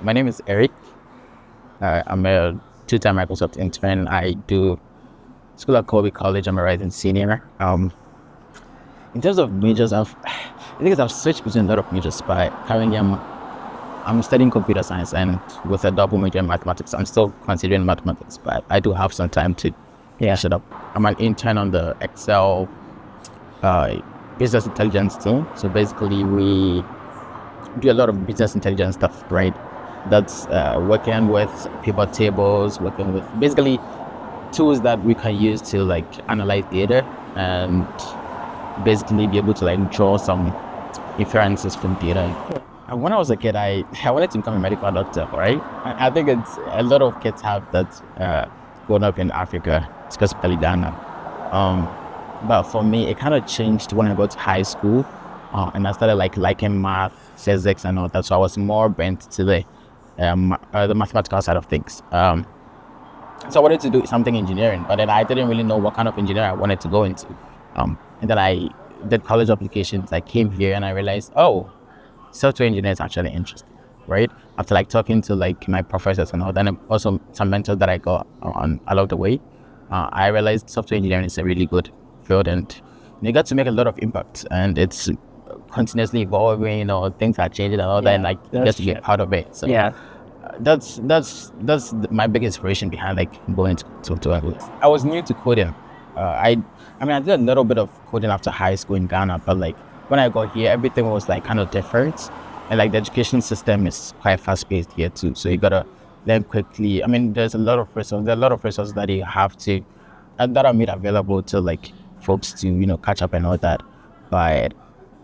My name is Eric. I'm a two-time Microsoft intern. I do school at Colby College. I'm a rising senior. In terms of majors, I've switched between a lot of majors, but currently I'm studying computer science and with a double major in mathematics. I'm still considering mathematics, but I do have some time to shut up. I'm an intern on the Excel business intelligence team. So basically, we do a lot of business intelligence stuff, right? That's working with pivot tables, working with basically tools that we can use to like analyze data and basically be able to like draw some inferences from data. And when I was a kid, I wanted to become a medical doctor, right? I think it's a lot of kids have that growing up in Africa, specifically Ghana. But for me, it kind of changed when I got to high school, and I started liking math, physics, and all that. So I was more bent to the mathematical side of things. So I wanted to do something engineering, but then I didn't really know what kind of engineering I wanted to go into. And then I did college applications. I came here and I realized, software engineering is actually interesting, right? After like talking to like my professors and all that, and also some mentors that I got on along the way, I realized software engineering is a really good field, and you got to make a lot of impact, and it's continuously evolving. Things are changing and all that, and like just to be part of it. So that's my big inspiration behind like going to software. I was new to coding. I did a little bit of coding after high school in Ghana, but like when I got here, everything was like kind of different, and like the education system is quite fast paced here too. So you gotta learn quickly. there's a lot of resources. There are a lot of resources that you have to that are made available to like folks to catch up and all that. But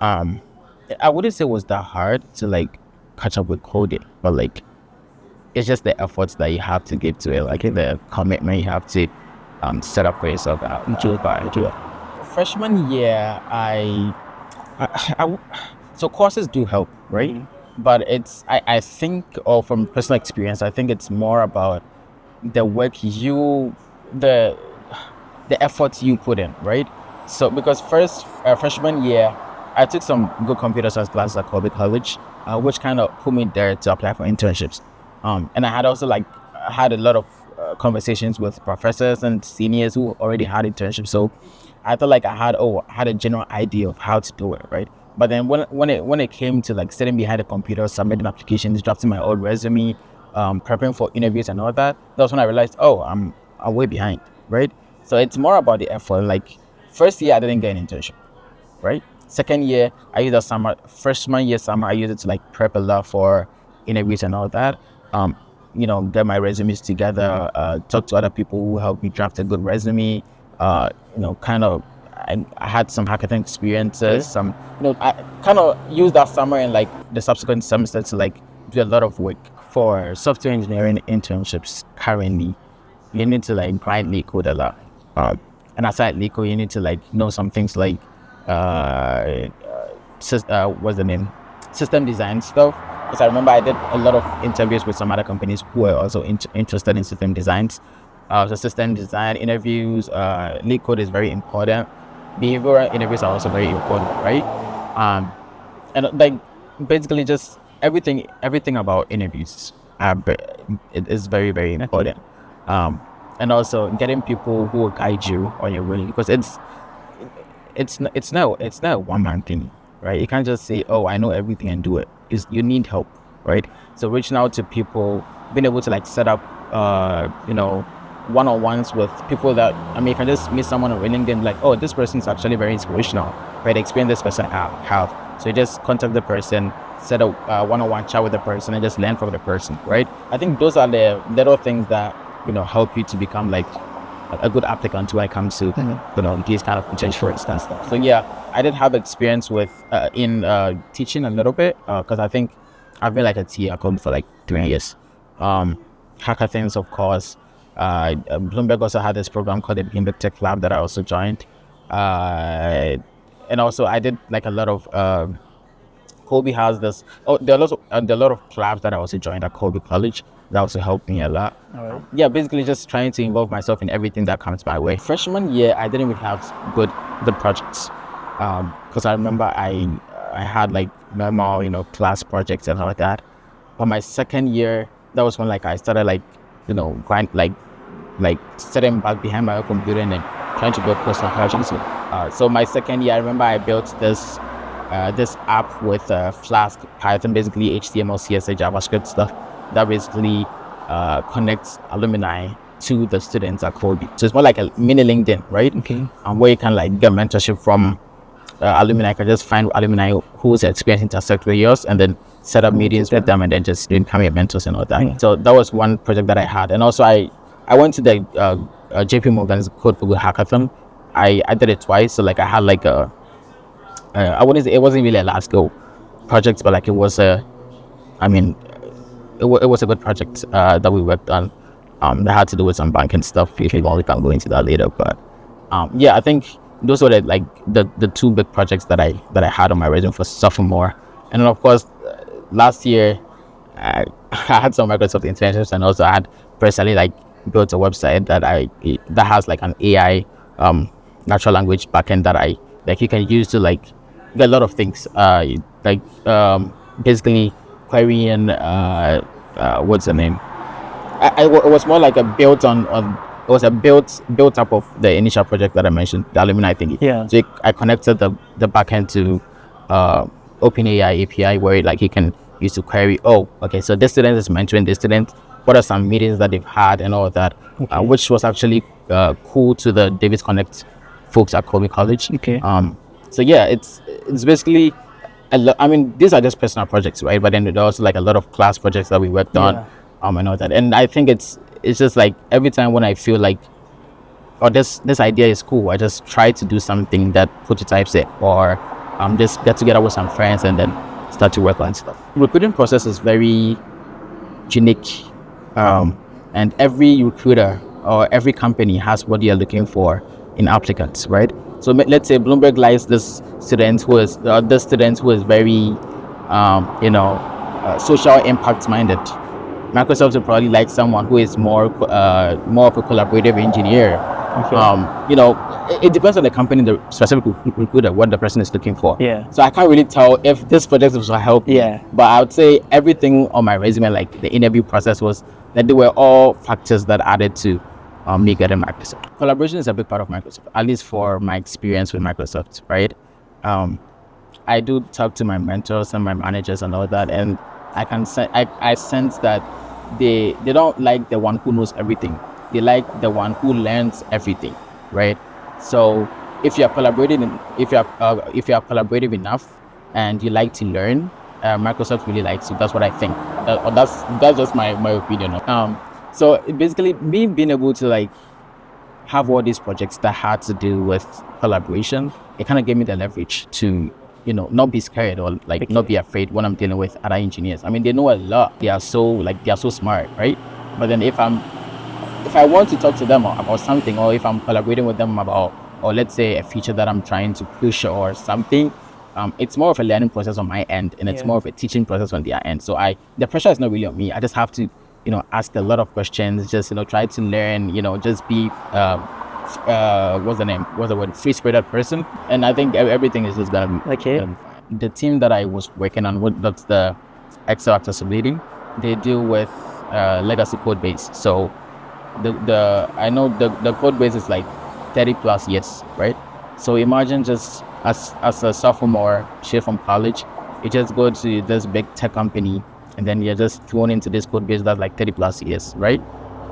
I wouldn't say it was that hard to like catch up with coding, but like it's just the efforts that you have to give to it, like the commitment you have to set up for yourself. Freshman year, so courses do help, right? Mm-hmm. But I think, or from personal experience, I think it's more about the work the efforts you put in, right? So because freshman year, I took some good computer science classes at Colby College, which kind of put me there to apply for internships. And I had also had a lot of conversations with professors and seniors who already had internships. So I felt like I had a general idea of how to do it, right? But then when it came to like sitting behind a computer, submitting applications, drafting my old resume, preparing for interviews and all that was when I realized, I'm way behind, right? So it's more about the effort. Like first year, I didn't get an internship, right? Second year, I used the summer. Freshman year summer, I used it to like prep a lot for interviews and all that. Get my resumes together, talk to other people who helped me draft a good resume. I had some hackathon experiences. I kind of used that summer and like the subsequent semester to like do a lot of work for software engineering internships. Currently, you need to like grind LeetCode a lot, and aside LeetCode, you need to like know some things like what's the name, system design stuff. Because I remember I did a lot of interviews with some other companies who were also interested in system designs. So system design interviews, LeetCode is very important. Behavioral interviews are also very important, right? And like basically just everything about interviews it is very, very important. And also getting people who will guide you on your way, because it's not a one-man thing, right? You can't just say, I know everything and do it. You need help, right? So reaching out to people, being able to like set up one-on-ones with people that you can just meet someone on LinkedIn like, this person is actually very inspirational, right? The experience this person have. So you just contact the person, set a one-on-one chat with the person, and just learn from the person, right? I think those are the little things that help you to become like a good applicant when it comes to these kind of internships and stuff. So yeah, I did have experience with in teaching a little bit, because I think I've been like a TA at Colby for like 3 years. Hackathons, of course. Bloomberg also had this program called the Bloomberg Tech Lab that I also joined, and also I did like a lot of Colby has this. There are a lot of clubs that I also joined at Colby College. That also helped me a lot. Right. Yeah, basically just trying to involve myself in everything that comes my way. Freshman year, I didn't really have good projects, because I remember I had like normal class projects and all like that. But my second year, that was when like I started like, grind like sitting back behind my computer and then trying to build personal projects. So my second year, I remember I built this app with Flask, Python, basically HTML, CSS, JavaScript stuff that basically connects alumni to the students at Colby. So it's more like a mini LinkedIn, right? Okay. Where you can like get mentorship from alumni. I can just find alumni whose experience intersect with yours and then set up meetings with them and then just become your mentors and all that. Yeah. So that was one project that I had. And also I went to the JP Morgan's Code for Good Hackathon. I did it twice. So like I had like I wouldn't say it wasn't really a large scale project, but like it was it was a good project that we worked on. That had to do with some banking stuff. If you want, we can go into that later. But yeah, I think those were the two big projects that I had on my resume for sophomore. And then of course, last year I had some Microsoft internships, and also I had personally like built a website that has like an AI natural language backend that you can use to like get a lot of things basically querying what's the name. It was more like a built on it was a built up of the initial project that I mentioned, the alumni thingy. Yeah. So I connected the backend to OpenAI API where like you can use to query, okay, so this student is mentoring this student, what are some meetings that they've had and all of that, which was actually cool to the Davis Connect folks at Colby College. Okay. So yeah, it's basically these are just personal projects, right? But then there's also like a lot of class projects that we worked on, and all that. And I think it's just like every time when I feel like, this idea is cool, I just try to do something that prototypes it, or just get together with some friends and then start to work on stuff. Recruiting process is very unique, and every recruiter or every company has what you're looking for in applicants, right? So let's say Bloomberg likes this student who is very, social impact minded. Microsoft will probably like someone who is more of a collaborative engineer. Okay. It depends on the company, the specific recruiter, what the person is looking for. Yeah. So I can't really tell if this project will help. Yeah. But I would say everything on my resume, like the interview process, was that they were all factors that added to me getting Microsoft. Collaboration is a big part of Microsoft, at least for my experience with Microsoft, right? I do talk to my mentors and my managers and all that, and I sense that they don't like the one who knows everything. They like the one who learns everything, right? So if you're collaborative enough and you like to learn, Microsoft really likes you. That's what I think. That's just my opinion. So basically, me being able to like have all these projects that had to do with collaboration, it kind of gave me the leverage to, not be scared or like not be afraid when I'm dealing with other engineers. I mean, they know a lot. They are so smart, right? But then if I want to talk to them about something, or if I'm collaborating with them about, or let's say a feature that I'm trying to push or something, it's more of a learning process on my end, and it's more of a teaching process on their end. So the pressure is not really on me. I just have to, ask a lot of questions, just, try to learn, just be, what's the word? Free-spirited person. And I think everything is just gonna be okay. The team that I was working on, that's the Excel accessibility, they deal with legacy code base. So I know the code base is like 30 plus years, right? So imagine just as a sophomore straight from college, you just go to this big tech company and then you're just thrown into this code base that's like 30 plus years, right?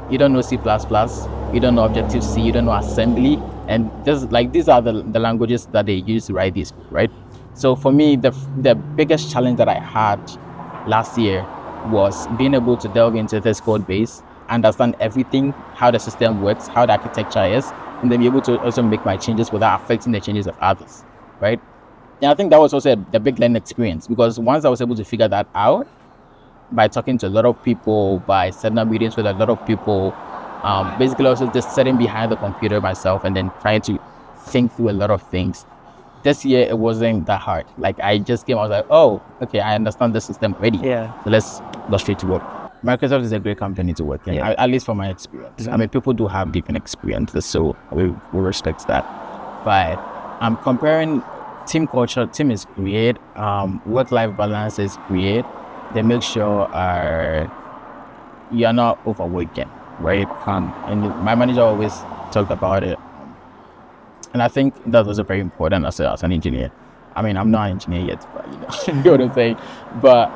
You don't know C++, you don't know Objective-C, you don't know assembly, and just like these are the languages that they use to write this, right? So for me, the biggest challenge that I had last year was being able to delve into this code base, understand everything, how the system works, how the architecture is, and then be able to also make my changes without affecting the changes of others, right? And I think that was also the big learning experience, because once I was able to figure that out, by talking to a lot of people, by setting up meetings with a lot of people, basically also just sitting behind the computer myself and then trying to think through a lot of things. This year, it wasn't that hard. Like I just came, I was like, oh, okay, I understand the system already. Yeah. So let's go straight to work. Microsoft is a great company to work in, at least from my experience. Mm-hmm. I mean, people do have different experiences, so we respect that. But I'm comparing team culture, team is great, work-life balance is great. they make sure you're not overworking, right? And my manager always talked about it, and I think that was very important as an engineer. I mean, I'm not an engineer yet, but you know what I'm saying. But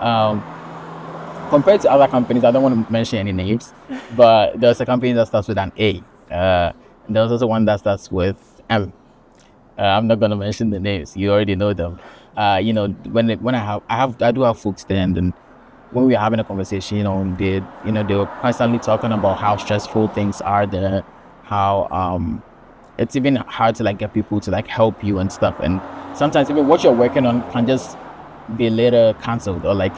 compared to other companies, I don't want to mention any names, but there's a company that starts with an A. There's also one that starts with M. I'm not gonna mention the names. You already know them. You know, when I do have folks there, and then when we were having a conversation, they were constantly talking about how stressful things are there, how it's even hard to like get people to like help you and stuff, and sometimes even what you're working on can just be later cancelled, or like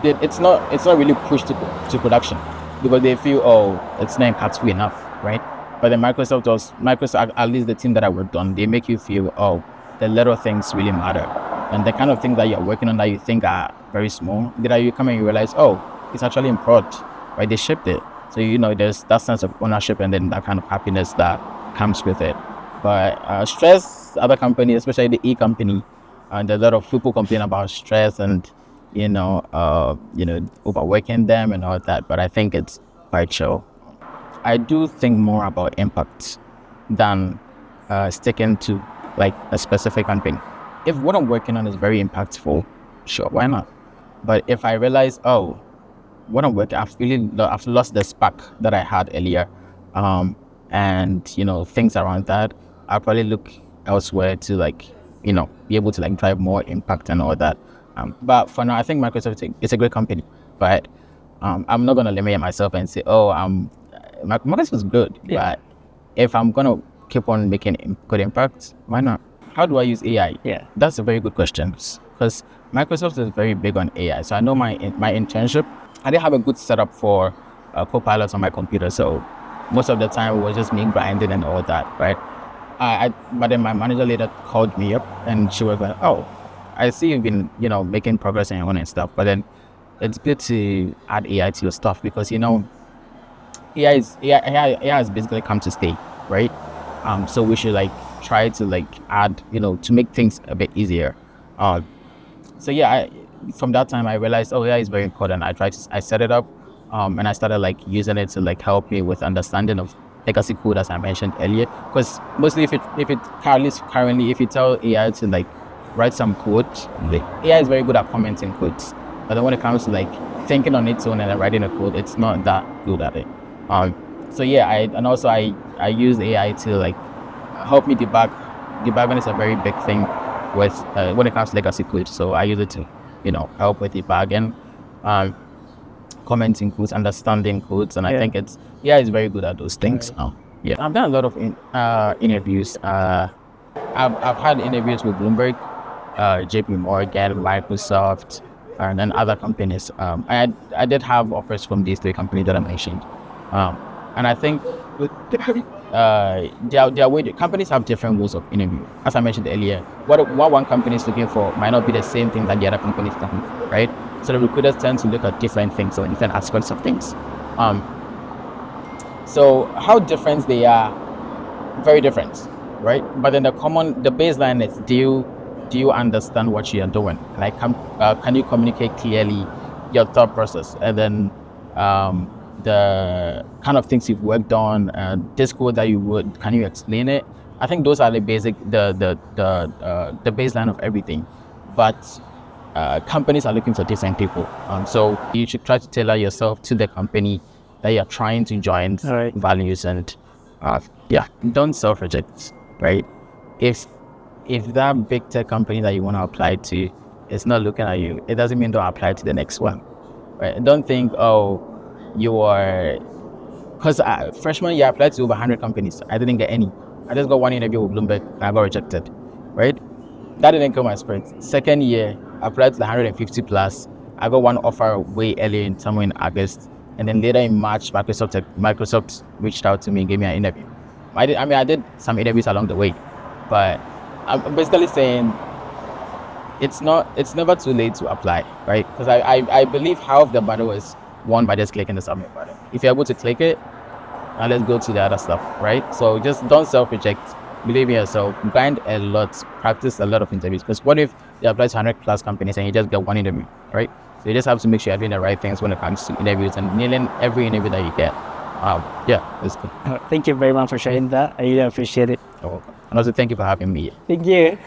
it's not really pushed to production because they feel, oh, it's not impactful enough, right? But then Microsoft, at least the team that I worked on, they make you feel, oh, the little things really matter, and the kind of things that you're working on that you think are very small, that you come and you realize, oh, it's actually in prod, right? They shipped it, so there's that sense of ownership and then that kind of happiness that comes with it. But stress, other companies, especially the E company, and a lot of people complain about stress and overworking them and all that. But I think it's quite chill. I do think more about impact than sticking to like a specific company. If what I'm working on is very impactful, sure, why not? But if I realize, oh, what I'm working, I've lost the spark that I had earlier, and things around that, I'll probably look elsewhere to like be able to like drive more impact and all that. But for now, I think Microsoft is a great company, but I'm not gonna limit myself and say, oh, Microsoft is good. Yeah. But if I'm gonna keep on making good impact, why not? How do I use AI? Yeah. That's a very good question, because Microsoft is very big on AI. So I know my internship, I didn't have a good setup for Copilot on my computer. So most of the time it was just me grinding and all that, right? But then my manager later called me up and she was like, oh, I see you've been, making progress on your own and stuff, but then it's good to add AI to your stuff because, AI has basically come to stay, right? So we should like try to like add, to make things a bit easier. So yeah, from that time I realized, oh, AI is very important. I set it up, and I started like using it to like help me with understanding of legacy code, as I mentioned earlier. Because mostly if you tell AI to like write some code, the AI is very good at commenting codes. But then when it comes to like thinking on its own and writing a code, it's not that good at it. So yeah, I use AI to like help me debug. Debugging is a very big thing with when it comes to legacy code. So I use it to help with debugging, commenting codes, understanding codes, and I think it's very good at those things. Yeah, I've done a lot of interviews. I've had interviews with Bloomberg, JP Morgan, Microsoft, and then other companies. I did have offers from these three companies that I mentioned, and I think companies have different rules of interview. As I mentioned earlier, what one company is looking for might not be the same thing that the other company is looking for, right? So the recruiters tend to look at different things or different aspects of things. So how different they are, very different, right? But then the baseline is, do you understand what you are doing? Like, can you communicate clearly your thought process? And then the kind of things you've worked on, this code that can you explain it? I think those are the basic, the baseline of everything. But companies are looking for different people. So you should try to tailor yourself to the company that you're trying to join, right, values, and don't self-reject, right? If that big tech company that you want to apply to is not looking at you, it doesn't mean don't apply to the next one, right? Don't think, oh, you are, because freshman year I applied to over 100 companies. I didn't get any. I just got one interview with Bloomberg and I got rejected, right? That didn't kill my spirit. Second year, I applied to the 150 plus. I got one offer way early, somewhere in August. And then later in March, Microsoft reached out to me and gave me an interview. I did some interviews along the way. But I'm basically saying it's never too late to apply, right? Because I believe half the battle is won by just clicking the submit button. If you're able to click it, now let's go to the other stuff, right? So just don't self-reject. Believe in yourself. Grind a lot. Practice a lot of interviews. Because what if you apply to 100 plus companies and you just get one interview, right? So you just have to make sure you're doing the right things when it comes to interviews and nailing every interview that you get. Yeah, it's good. Thank you very much for sharing that. I really appreciate it. And also thank you for having me. Thank you.